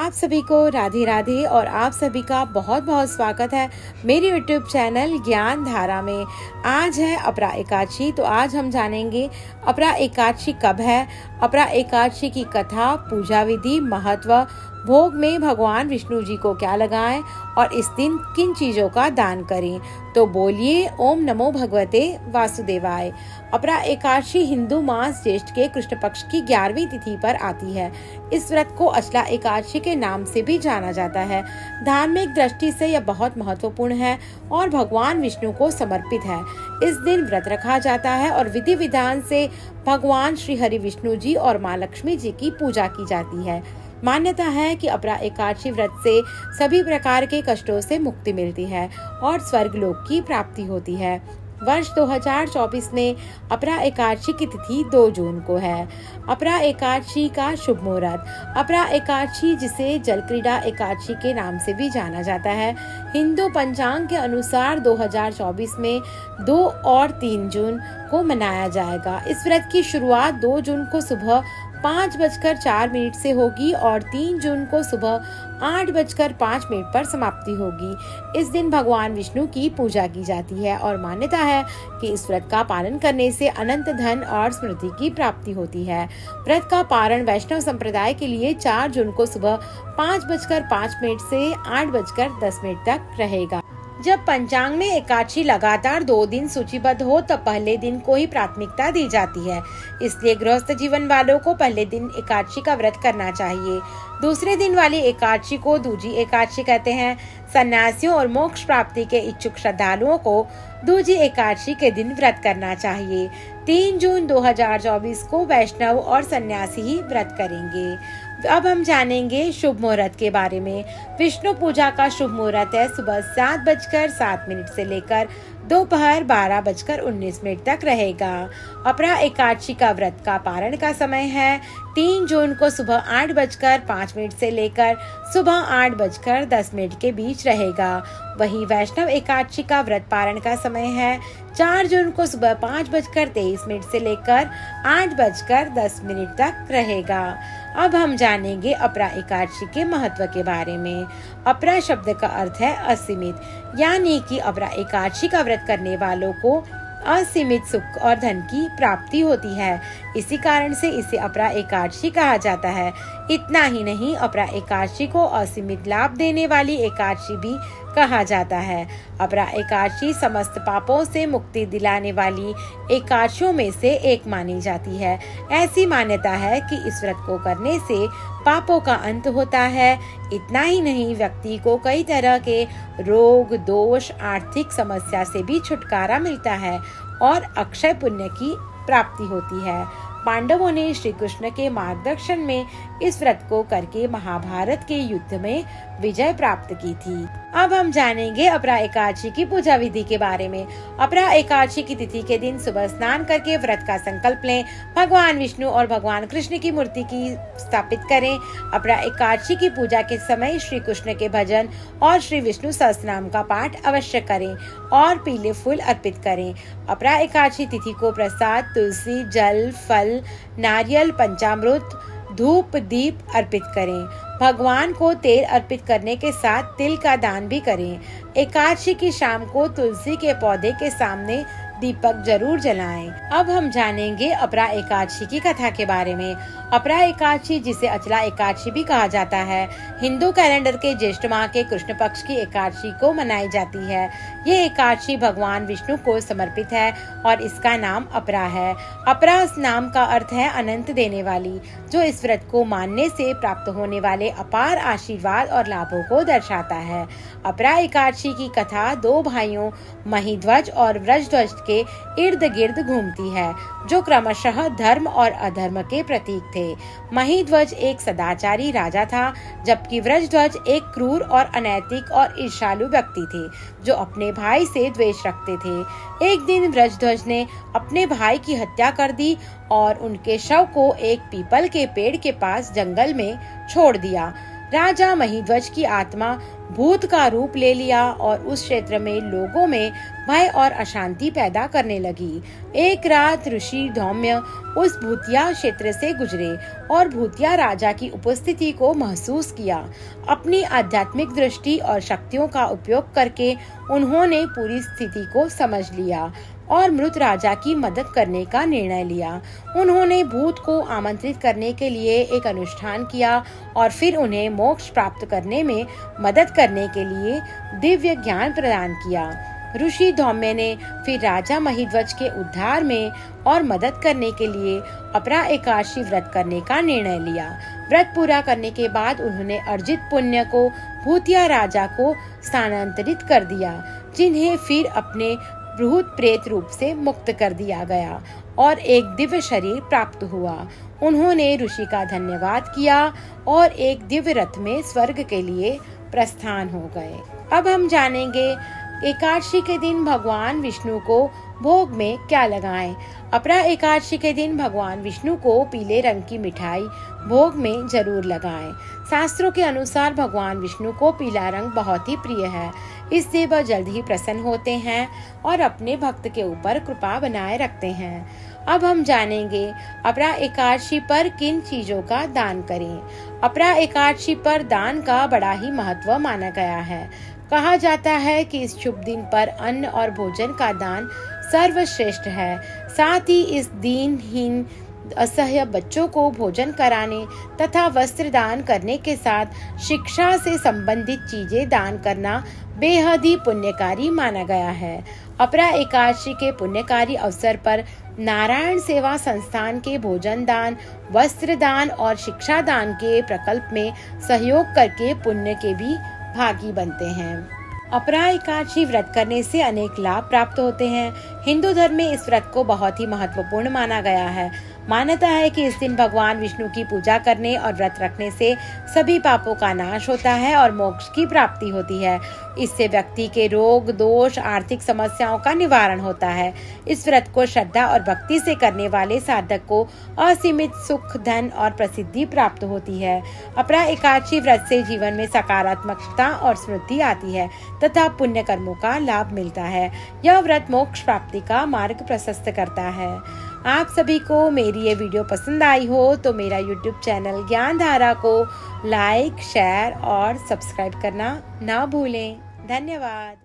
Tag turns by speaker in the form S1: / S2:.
S1: आप सभी को राधे राधे और आप सभी का बहुत बहुत स्वागत है मेरे YouTube चैनल ज्ञान धारा में। आज है अपरा एकादशी, तो आज हम जानेंगे अपरा एकादशी कब है, अपरा एकादशी की कथा, पूजा विधि, महत्व, भोग में भगवान विष्णु जी को क्या लगाएं और इस दिन किन चीजों का दान करें। तो बोलिए ओम नमो भगवते वासुदेवाय। अपरा एकादशी हिंदू मास ज्येष्ठ के कृष्ण पक्ष की 11वीं तिथि पर आती है। इस व्रत को अचला एकादशी के नाम से भी जाना जाता है। धार्मिक दृष्टि से यह बहुत महत्वपूर्ण है और भगवान विष्णु को समर्पित है। इस दिन व्रत रखा जाता है और विधि विधान से भगवान श्री हरि विष्णु जी और माँ लक्ष्मी जी की पूजा की जाती है। मान्यता है कि अपरा एकादशी व्रत से सभी प्रकार के कष्टों से मुक्ति मिलती है और स्वर्ग लोक की प्राप्ति होती है। वर्ष 2024 में अपरा एकादशी की तिथि 2 जून को है। अपरा एकादशी का शुभ मुहूर्त। अपरा एकादशी, जिसे जल क्रीड़ा एकादशी के नाम से भी जाना जाता है, हिंदू पंचांग के अनुसार 2024 में 2 और 3 जून को मनाया जाएगा। इस व्रत की शुरुआत 2 जून को सुबह 5:04 से होगी और 3 जून को सुबह 8:05 पर समाप्ति होगी। इस दिन भगवान विष्णु की पूजा की जाती है और मान्यता है कि इस व्रत का पालन करने से अनंत धन और स्मृति की प्राप्ति होती है। व्रत का पारण वैष्णव संप्रदाय के लिए 4 जून को सुबह 5:05 से 8:10 तक रहेगा। जब पंचांग में एकादशी लगातार 2 दिन सूचीबद्ध हो तब पहले दिन को ही प्राथमिकता दी जाती है। इसलिए गृहस्थ जीवन वालों को पहले दिन एकादशी का व्रत करना चाहिए। दूसरे दिन वाली एकादशी को दूजी एकादशी कहते हैं। सन्यासियों और मोक्ष प्राप्ति के इच्छुक श्रद्धालुओं को दूजी एकादशी के दिन व्रत करना चाहिए। 3 जून 2024 को वैष्णव और सन्यासी ही व्रत करेंगे। अब हम जानेंगे शुभ मुहूर्त के बारे में। विष्णु पूजा का शुभ मुहूर्त है सुबह 7:07 से लेकर दोपहर 12:19 तक रहेगा। अपरा एकादशी का व्रत का पारण का समय है 3 जून को सुबह 8:05 से लेकर सुबह 8:10 के बीच रहेगा। वहीं वैष्णव एकादशी का व्रत पारण का समय है 4 जून को सुबह 5:23 से लेकर 8:10 तक रहेगा। अब हम जानेंगे अपरा एकादशी के महत्व के बारे में। अपरा शब्द का अर्थ है असीमित, यानी कि अपरा एकादशी का व्रत करने वालों को असीमित सुख और धन की प्राप्ति होती है। इसी कारण से इसे अपरा एकादशी कहा जाता है। इतना ही नहीं, अपरा एकादशी को असीमित लाभ देने वाली एकादशी भी कहा जाता है। अपरा एकादशी समस्त पापों से मुक्ति दिलाने वाली एकादशियों में से एक मानी जाती है। ऐसी मान्यता है कि इस व्रत को करने से पापों का अंत होता है। इतना ही नहीं, व्यक्ति को कई तरह के रोग, दोष, आर्थिक समस्या से भी छुटकारा मिलता है और अक्षय पुण्य की प्राप्ति होती है। पांडवों ने श्री कृष्ण के मार्गदर्शन में इस व्रत को करके महाभारत के युद्ध में विजय प्राप्त की थी। अब हम जानेंगे अपरा एकादशी की पूजा विधि के बारे में। अपरा एकादशी की तिथि के दिन सुबह स्नान करके व्रत का संकल्प लें। भगवान विष्णु और भगवान कृष्ण की मूर्ति की स्थापित करें। अपरा एकादशी की पूजा के समय श्री कृष्ण के भजन और श्री विष्णु सहस्त्रनाम का पाठ अवश्य करें और पीले फूल अर्पित करें। अपरा एकादशी तिथि को प्रसाद, तुलसी, जल, फल, नारियल, पंचामृत, धूप, दीप अर्पित करें। भगवान को तेल अर्पित करने के साथ तिल का दान भी करें। एकादशी की शाम को तुलसी के पौधे के सामने दीपक जरूर जलाएं। अब हम जानेंगे अपरा एकादशी की कथा के बारे में। अपरा एकादशी, जिसे अचला एकादशी भी कहा जाता है, हिंदू कैलेंडर के ज्येष्ठ माह के कृष्ण पक्ष की एकादशी को मनाई जाती है। ये एकादशी भगवान विष्णु को समर्पित है और इसका नाम अपरा है। अपरा इस नाम का अर्थ है अनंत देने वाली, जो इस व्रत को मानने से प्राप्त होने वाले अपार आशीर्वाद और लाभों को दर्शाता है। अपरा एकादशी की कथा 2 भाइयों महीध्वज और व्रजध्वज के इर्द गिर्द घूमती है, जो क्रमशः धर्म और अधर्म के प्रतीक थे। महीध्वज एक सदाचारी राजा था, जबकि व्रजध्वज एक क्रूर और अनैतिक और ईर्ष्यालु व्यक्ति थे, जो अपने भाई से द्वेष रखते थे। एक दिन व्रजध्वज ने अपने भाई की हत्या कर दी और उनके शव को एक पीपल के पेड़ के पास जंगल में छोड़ दिया। राजा महिध्वज की आत्मा भूत का रूप ले लिया और उस क्षेत्र में लोगों में भय और अशांति पैदा करने लगी। एक रात ऋषि धौम्य उस भूतिया क्षेत्र से गुजरे और भूतिया राजा की उपस्थिति को महसूस किया। अपनी आध्यात्मिक दृष्टि और शक्तियों का उपयोग करके उन्होंने पूरी स्थिति को समझ लिया और मृत राजा की मदद करने का निर्णय लिया। उन्होंने भूत को आमंत्रित करने के लिए एक अनुष्ठान किया और फिर उन्हें मोक्ष प्राप्त करने में मदद करने के लिए दिव्य ज्ञान प्रदान किया। ऋषि धौम्य ने फिर राजा महिध्वज के उद्धार में और मदद करने के लिए अपरा एकादशी व्रत करने का निर्णय लिया। व्रत पूरा करने के बाद उन्होंने अर्जित पुण्य को भूतिया राजा को स्थानांतरित कर दिया, जिन्हें फिर अपने भूत प्रेत रूप से मुक्त कर दिया गया और एक दिव्य शरीर प्राप्त हुआ। उन्होंने ऋषि का धन्यवाद किया और एक दिव्य रथ में स्वर्ग के लिए प्रस्थान हो गए। अब हम जानेंगे एकादशी के दिन भगवान विष्णु को भोग में क्या लगाएं। अपरा एकादशी के दिन भगवान विष्णु को पीले रंग की मिठाई भोग में जरूर लगाएं। शास्त्रों के अनुसार भगवान विष्णु को पीला रंग बहुत ही प्रिय है, इससे वह जल्द ही प्रसन्न होते हैं और अपने भक्त के ऊपर कृपा बनाए रखते हैं। अब हम जानेंगे अपरा एकादशी पर किन चीजों का दान करें। अपरा एकादशी पर दान का बड़ा ही महत्व माना गया है। कहा जाता है कि इस शुभ दिन पर अन्न और भोजन का दान सर्वश्रेष्ठ है। साथ ही इस दीनहीन असहाय बच्चों को भोजन कराने तथा वस्त्र दान करने के साथ शिक्षा से संबंधित चीजें दान करना बेहद ही पुण्यकारी माना गया है। अपरा एकादशी के पुण्यकारी अवसर पर नारायण सेवा संस्थान के भोजन दान, वस्त्र दान और शिक्षा दान के प्रकल्प में सहयोग करके पुण्य के भी भागी बनते हैं। अपरा एकादशी व्रत करने से अनेक लाभ प्राप्त होते हैं। हिंदू धर्म में इस व्रत को बहुत ही महत्वपूर्ण माना गया है। मान्यता है कि इस दिन भगवान विष्णु की पूजा करने और व्रत रखने से सभी पापों का नाश होता है और मोक्ष की प्राप्ति होती है। इससे व्यक्ति के रोग, दोष, आर्थिक समस्याओं का निवारण होता है। इस व्रत को श्रद्धा और भक्ति से करने वाले साधक को असीमित सुख, धन और प्रसिद्धि प्राप्त होती है। अपरा एकादशी व्रत से जीवन में सकारात्मकता और समृद्धि आती है तथा पुण्य कर्मों का लाभ मिलता है। यह व्रत मोक्ष प्राप्ति का मार्ग प्रशस्त करता है। आप सभी को मेरी ये वीडियो पसंद आई हो तो मेरा YouTube चैनल ज्ञान धारा को लाइक, शेयर और सब्सक्राइब करना ना भूलें। धन्यवाद।